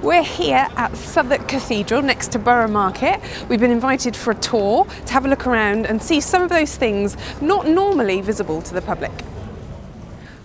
We're here at Southwark Cathedral next to Borough Market. We've been invited for a tour to have a look around and see some of those things not normally visible to the public.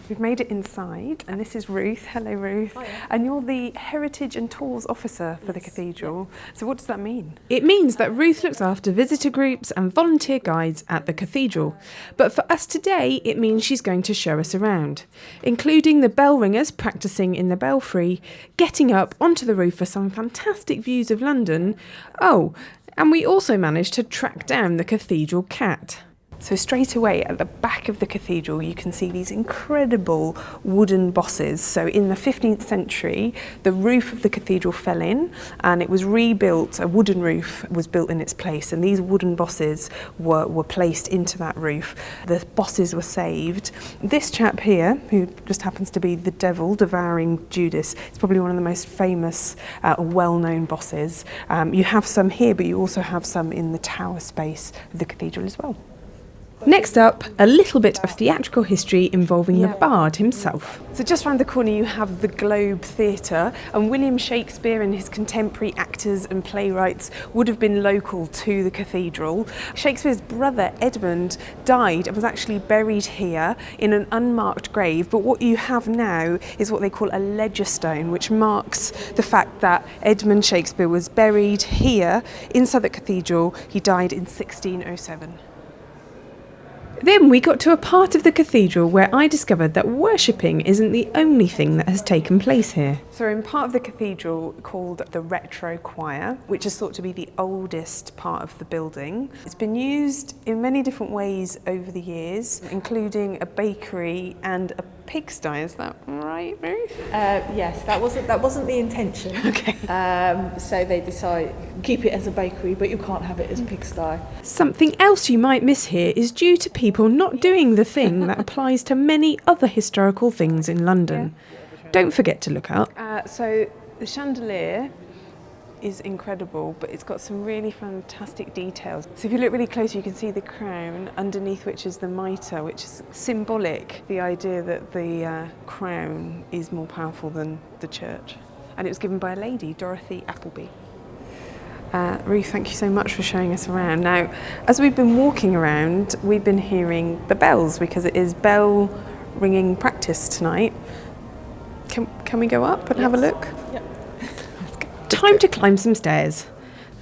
We've made it inside, and this is Ruth. Hello, Ruth. Hiya. And you're the Heritage and Tours Officer for the cathedral. So what does that mean? It means that Ruth looks after visitor groups and volunteer guides at the cathedral. But for us today, it means she's going to show us around, including the bell ringers practising in the belfry, getting up onto the roof for some fantastic views of London. Oh, and we also managed to track down the cathedral cat. So straight away at the back of the cathedral you can see these incredible wooden bosses. So in the 15th century the roof of the cathedral fell in and it was rebuilt, a wooden roof was built in its place, and these wooden bosses were placed into that roof. The bosses were saved. This chap here, who just happens to be the devil devouring Judas, is probably one of the most famous well-known bosses. You have some here, but you also have some in the tower space of the cathedral as well. Next up, a little bit of theatrical history involving the bard himself. So just round the corner you have the Globe Theatre, and William Shakespeare and his contemporary actors and playwrights would have been local to the cathedral. Shakespeare's brother Edmund died and was actually buried here in an unmarked grave, but what you have now is what they call a ledger stone, which marks the fact that Edmund Shakespeare was buried here in Southwark Cathedral. He died in 1607. Then we got to a part of the cathedral where I discovered that worshipping isn't the only thing that has taken place here. So we're in part of the cathedral called the retro choir, which is thought to be the oldest part of the building. It's been used in many different ways over the years, including a bakery and a pigsty. Is that right, Ruth? Yes, that wasn't the intention. Okay. So they decide keep it as a bakery, but you can't have it as a pigsty. Something else you might miss here is due to people not doing the thing that applies to many other historical things in London. Don't forget to look up. So the chandelier is incredible, but it's got some really fantastic details. So if you look really close, you can see the crown, underneath which is the mitre, which is symbolic, the idea that the crown is more powerful than the church. And it was given by a lady, Dorothy Appleby. Ruth, thank you so much for showing us around. Now, as we've been walking around, we've been hearing the bells because it is bell ringing practice tonight. Can we go up and have a look? Yep. Time to climb some stairs.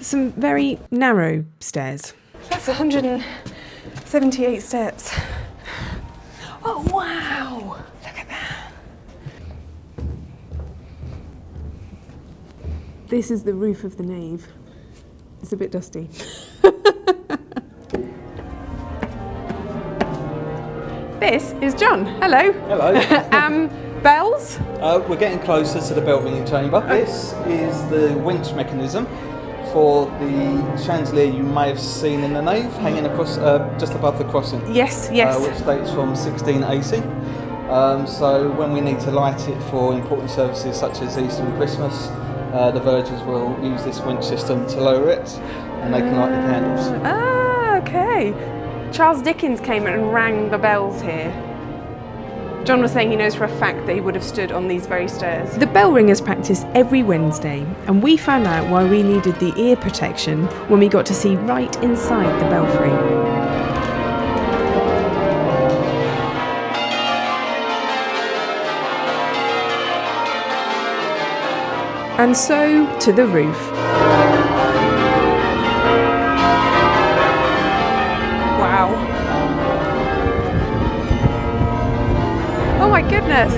Some very narrow stairs. That's 178 steps. Oh, wow! Look at that. This is the roof of the nave. It's a bit dusty. This is John. Hello. Hello. Bells? We're getting closer to the bell ringing chamber. This is the winch mechanism for the chandelier you may have seen in the nave, hanging across just above the crossing. Yes. Which dates from 1680. So when we need to light it for important services such as Easter and Christmas, the vergers will use this winch system to lower it, and they can light the candles. Okay. Charles Dickens came and rang the bells here. John was saying he knows for a fact that he would have stood on these very stairs. The bell ringers practice every Wednesday, and we found out why we needed the ear protection when we got to see right inside the belfry. And so to the roof. Wow. Oh my goodness.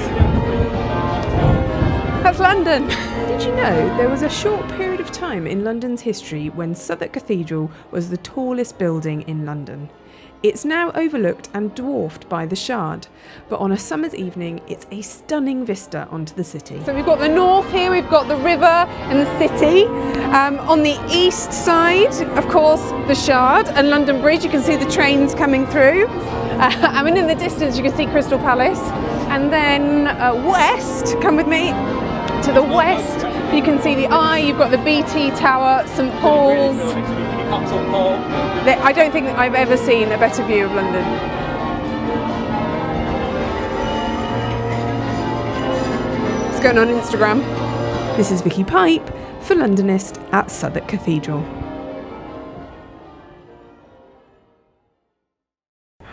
That's London. Did you know there was a short period of time in London's history when Southwark Cathedral was the tallest building in London? It's now overlooked and dwarfed by the Shard, but on a summer's evening it's a stunning vista onto the city. So we've got the north here, we've got the river and the city. On the east side, of course, the Shard and London Bridge. You can see the trains coming through. I mean, in the distance you can see Crystal Palace. And then west, come with me, to the west, you can see the Eye, you've got the BT Tower, St Paul's. I don't think that I've ever seen a better view of London. It's going on Instagram. This is Vicky Pipe for Londonist at Southwark Cathedral.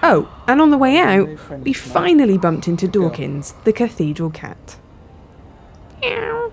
Oh, and on the way out, we finally bumped into Dawkins, the cathedral cat. Meow.